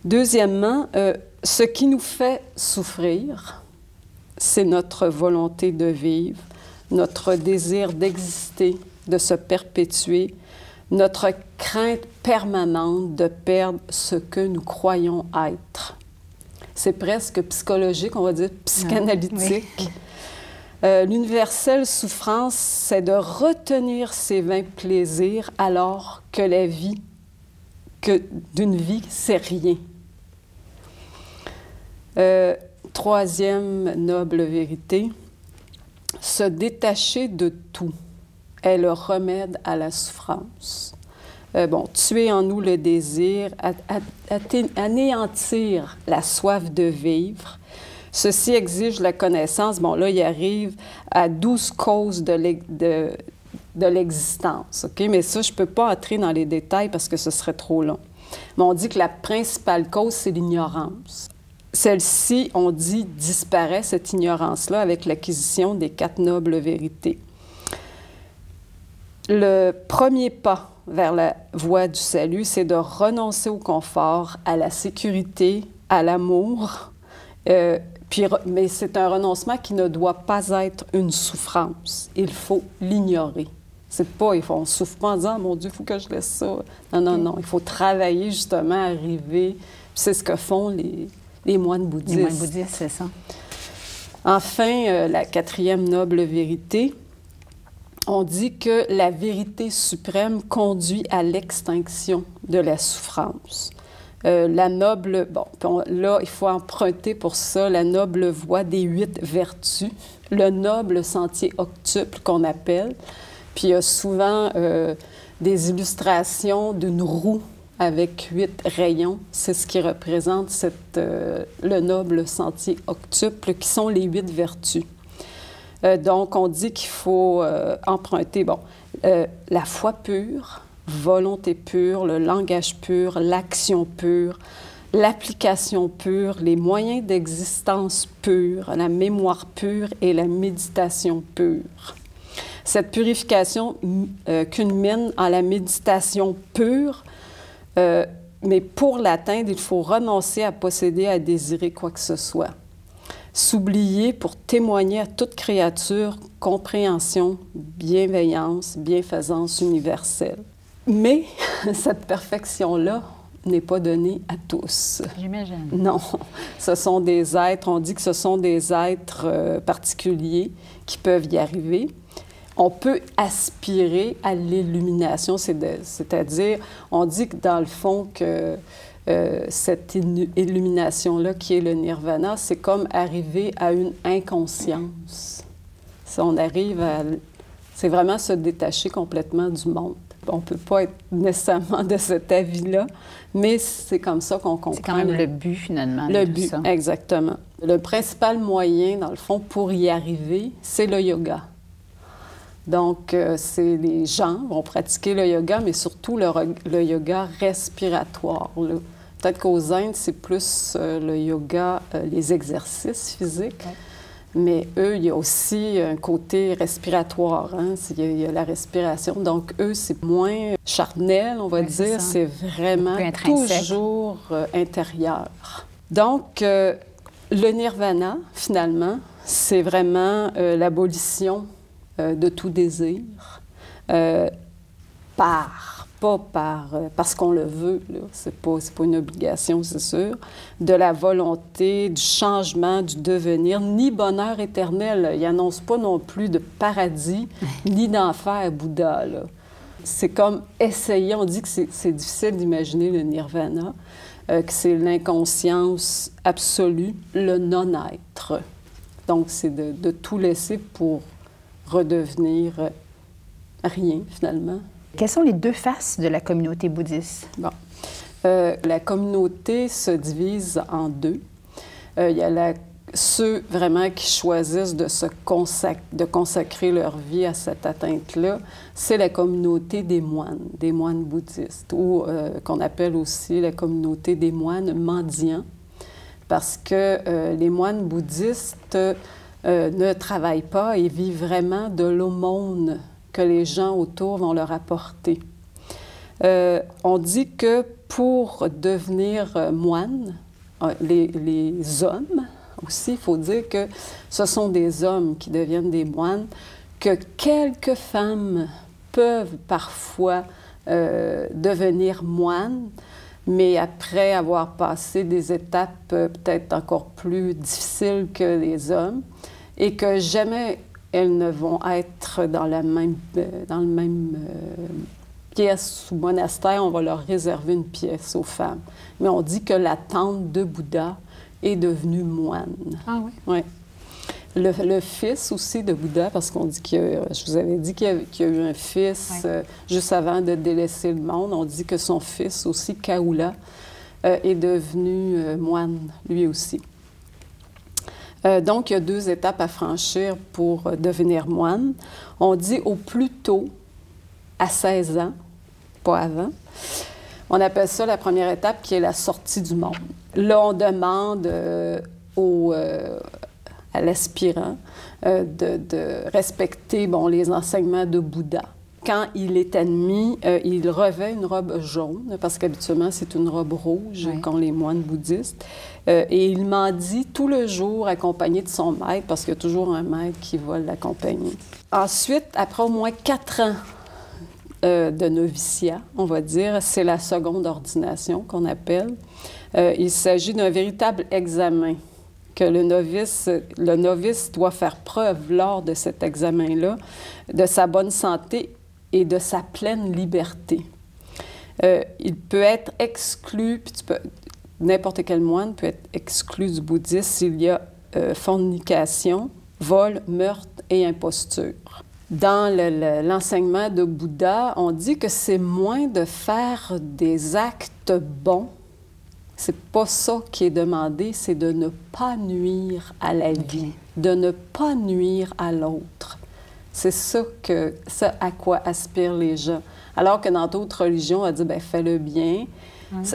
Deuxièmement, ce qui nous fait souffrir, c'est notre volonté de vivre, notre désir d'exister, de se perpétuer, notre crainte permanente de perdre ce que nous croyons être. C'est presque psychologique, on va dire psychanalytique. Oui. L'universelle souffrance, c'est de retenir ses vains plaisirs alors que la vie, d'une vie, c'est rien. Troisième noble vérité, se détacher de tout est le remède à la souffrance. Tuer en nous le désir, anéantir la soif de vivre. Ceci exige la connaissance. Bon, là, il arrive à 12 causes de l'existence, OK? Mais ça, je ne peux pas entrer dans les détails parce que ce serait trop long. Mais on dit que la principale cause, c'est l'ignorance. Celle-ci, on dit, disparaît, cette ignorance-là, avec l'acquisition des 4 nobles vérités. Le premier pas vers la voie du salut, c'est de renoncer au confort, à la sécurité, à l'amour. Mais c'est un renoncement qui ne doit pas être une souffrance. Il faut l'ignorer. C'est pas, on ne souffre pas en disant « Mon Dieu, il faut que je laisse ça ». Non, non, non. Il faut travailler justement, arriver. C'est ce que font les moines bouddhistes. Les moines bouddhistes, c'est ça. Enfin, la 4e noble vérité, on dit que la vérité suprême conduit à l'extinction de la souffrance. La noble, là, il faut emprunter pour ça la noble voie des 8 vertus, le noble sentier octuple qu'on appelle. Puis il y a souvent des illustrations d'une roue avec 8 rayons. C'est ce qui représente le noble sentier octuple, qui sont les 8 vertus. Donc, on dit qu'il faut emprunter, la foi pure, volonté pure, le langage pur, l'action pure, l'application pure, les moyens d'existence pure, la mémoire pure et la méditation pure. Cette purification culmine en la méditation pure, mais pour l'atteindre, il faut renoncer à posséder, à désirer quoi que ce soit. S'oublier pour témoigner à toute créature compréhension, bienveillance, bienfaisance universelle. Mais cette perfection-là n'est pas donnée à tous. J'imagine. Non, ce sont des êtres, on dit que ce sont des êtres particuliers qui peuvent y arriver. On peut aspirer à l'illumination, c'est-à-dire, on dit que dans le fond que cette illumination-là, qui est le nirvana, c'est comme arriver à une inconscience. Si on arrive à... C'est vraiment se détacher complètement du monde. On ne peut pas être nécessairement de cet avis-là, mais c'est comme ça qu'on comprend. C'est quand même le but, finalement. Le but, ça. Exactement. Le principal moyen, dans le fond, pour y arriver, c'est le yoga. Donc, les gens vont pratiquer le yoga, mais surtout le yoga respiratoire. Peut-être qu'aux Indes, c'est plus le yoga, les exercices physiques. Okay. Mais eux, il y a aussi un côté respiratoire. Hein? Il y a la respiration. Donc, eux, c'est moins charnel, on va dire. C'est vraiment toujours intérieur. Donc, le nirvana, finalement, c'est vraiment l'abolition de tout désir, parce qu'on le veut, c'est pas une obligation, c'est sûr, de la volonté, du changement, du devenir, ni bonheur éternel. Il n'annonce pas non plus de paradis, ni d'enfer Bouddha. C'est comme essayer, on dit que c'est difficile d'imaginer le nirvana, que c'est l'inconscience absolue, le non-être. Donc, c'est de tout laisser pour redevenir rien, finalement. Quelles sont les 2 faces de la communauté bouddhiste? La communauté se divise en 2. Il y a ceux vraiment qui choisissent de consacrer leur vie à cette atteinte-là. C'est la communauté des moines bouddhistes, ou qu'on appelle aussi la communauté des moines mendiants, parce que les moines bouddhistes ne travaillent pas et vivent vraiment de l'aumône que les gens autour vont leur apporter. On dit que pour devenir moine, les hommes aussi, il faut dire que ce sont des hommes qui deviennent des moines, que quelques femmes peuvent parfois devenir moines, mais après avoir passé des étapes peut-être encore plus difficiles que les hommes, et que jamais elles ne vont être dans le même pièce ou monastère. On va leur réserver une pièce aux femmes. Mais on dit que la tante de Bouddha est devenue moine. Ah oui? Oui. Le fils aussi de Bouddha, parce qu'on dit je vous avais dit qu'il y a eu un fils juste avant de délaisser le monde. On dit que son fils aussi, Kaula, est devenu moine, lui aussi. Donc, il y a 2 étapes à franchir pour devenir moine. On dit au plus tôt, à 16 ans, pas avant. On appelle ça la première étape, qui est la sortie du monde. Là, on demande à l'aspirant de respecter les enseignements de Bouddha. Quand il est admis, il revêt une robe jaune, parce qu'habituellement, c'est une robe rouge qu'ont les moines bouddhistes. Et il mendie tout le jour accompagné de son maître, parce qu'il y a toujours un maître qui va l'accompagner. Ensuite, après au moins 4 ans de noviciat, on va dire, c'est la seconde ordination qu'on appelle. Il s'agit d'un véritable examen que le novice doit faire preuve lors de cet examen-là de sa bonne santé et de sa pleine liberté. Il peut être exclu, puis n'importe quel moine peut être exclu du bouddhisme s'il y a fornication, vol, meurtre et imposture. Dans l'enseignement de Bouddha, on dit que c'est moins de faire des actes bons. C'est pas ça qui est demandé, c'est de ne pas nuire à la vie, de ne pas nuire à l'autre. C'est ça à quoi aspirent les gens. Alors que dans d'autres religions, on dit, bien, fais le bien.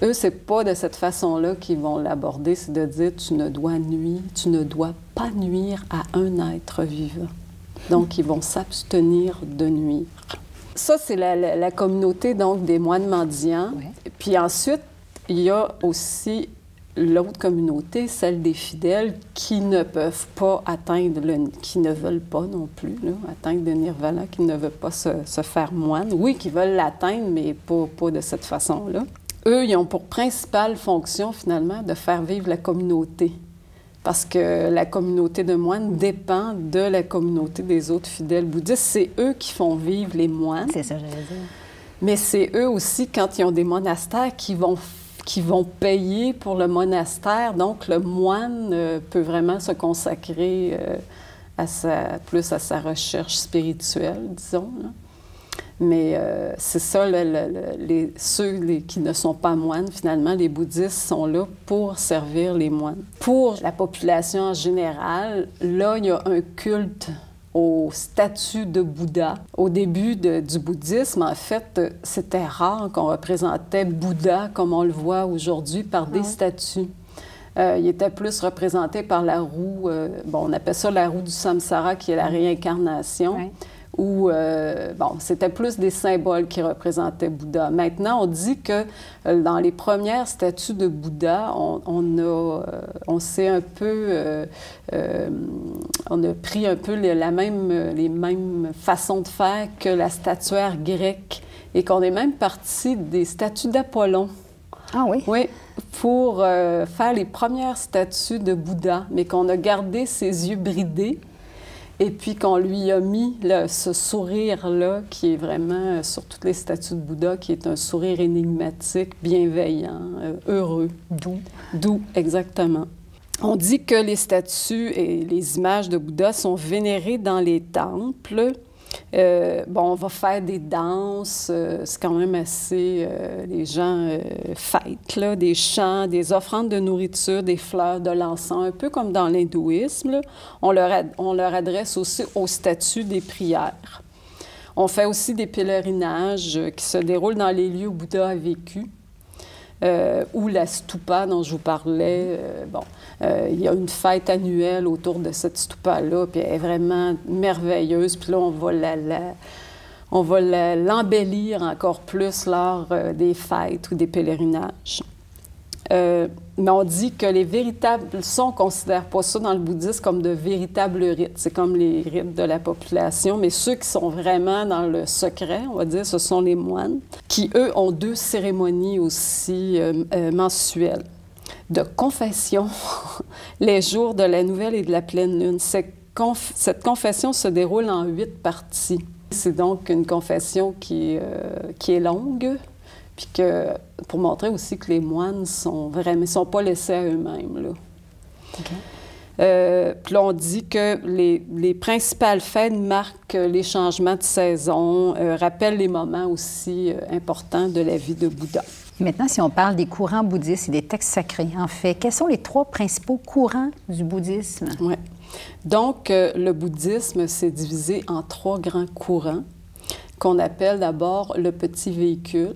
Eux, c'est pas de cette façon-là qu'ils vont l'aborder, c'est de dire, tu ne dois pas nuire à un être vivant. Donc, ils vont s'abstenir de nuire. Ça, c'est la communauté, donc, des moines mendiants. Oui. Puis ensuite, il y a aussi l'autre communauté, celle des fidèles, qui ne peuvent pas atteindre, qui ne veulent pas non plus atteindre le nirvana, qui ne veulent pas se faire moine. Oui, qui veulent l'atteindre, mais pas de cette façon-là. Eux, ils ont pour principale fonction, finalement, de faire vivre la communauté. Parce que la communauté de moines dépend de la communauté des autres fidèles bouddhistes. C'est eux qui font vivre les moines. C'est ça, j'allais dire. Mais c'est eux aussi, quand ils ont des monastères, qui vont payer pour le monastère. Donc, le moine peut vraiment se consacrer plus à sa recherche spirituelle, disons. Là. Mais c'est ça, ceux qui ne sont pas moines, finalement, les bouddhistes sont là pour servir les moines. Pour la population en général, là, il y a un culte au statut de Bouddha. Au début du bouddhisme, en fait, c'était rare qu'on représentait Bouddha comme on le voit aujourd'hui par des statues. Il était plus représenté par la roue, on appelle ça la roue du samsara, qui est la réincarnation. Oui. Où, c'était plus des symboles qui représentaient Bouddha. Maintenant, on dit que dans les premières statues de Bouddha, on s'est un peu... on a pris un peu les mêmes façons de faire que la statuaire grecque et qu'on est même parti des statues d'Apollon. Ah oui? Oui, pour faire les premières statues de Bouddha, mais qu'on a gardé ses yeux bridés. Et puis qu'on lui a mis ce sourire-là, qui est vraiment, sur toutes les statues de Bouddha, qui est un sourire énigmatique, bienveillant, heureux. Doux. Doux, exactement. On dit que les statues et les images de Bouddha sont vénérées dans les temples. On va faire des danses, c'est quand même assez... les gens fêtent, là, des chants, des offrandes de nourriture, des fleurs, de l'encens, un peu comme dans l'hindouisme. On leur adresse aussi aux statues des prières. On fait aussi des pèlerinages qui se déroulent dans les lieux où Bouddha a vécu. Ou la stupa dont je vous parlais. Il y a une fête annuelle autour de cette stupa-là, puis elle est vraiment merveilleuse. Puis là, On va l'embellir encore plus lors des fêtes ou des pèlerinages. Mais on dit que les véritables... Ça, on ne considère pas ça dans le bouddhisme comme de véritables rites. C'est comme les rites de la population. Mais ceux qui sont vraiment dans le secret, on va dire, ce sont les moines, qui, eux, ont 2 cérémonies aussi mensuelles. De confession, les jours de la nouvelle et de la pleine lune. Cette confession se déroule en 8 parties. C'est donc une confession qui est longue, puis que, pour montrer aussi que les moines sont pas laissés à eux-mêmes, là. Okay. Puis là, on dit que les principales fêtes marquent les changements de saison, rappellent les moments aussi importants de la vie de Bouddha. Maintenant, si on parle des courants bouddhistes et des textes sacrés, en fait, quels sont les 3 principaux courants du bouddhisme? Oui. Donc, le bouddhisme s'est divisé en 3 grands courants qu'on appelle d'abord le petit véhicule.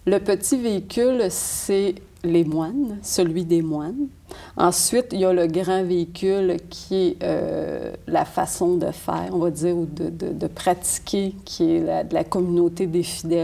Le petit véhicule, c'est les moines, celui des moines. Ensuite, il y a le grand véhicule qui est la façon de faire, on va dire, ou de pratiquer, qui est de la communauté des fidèles.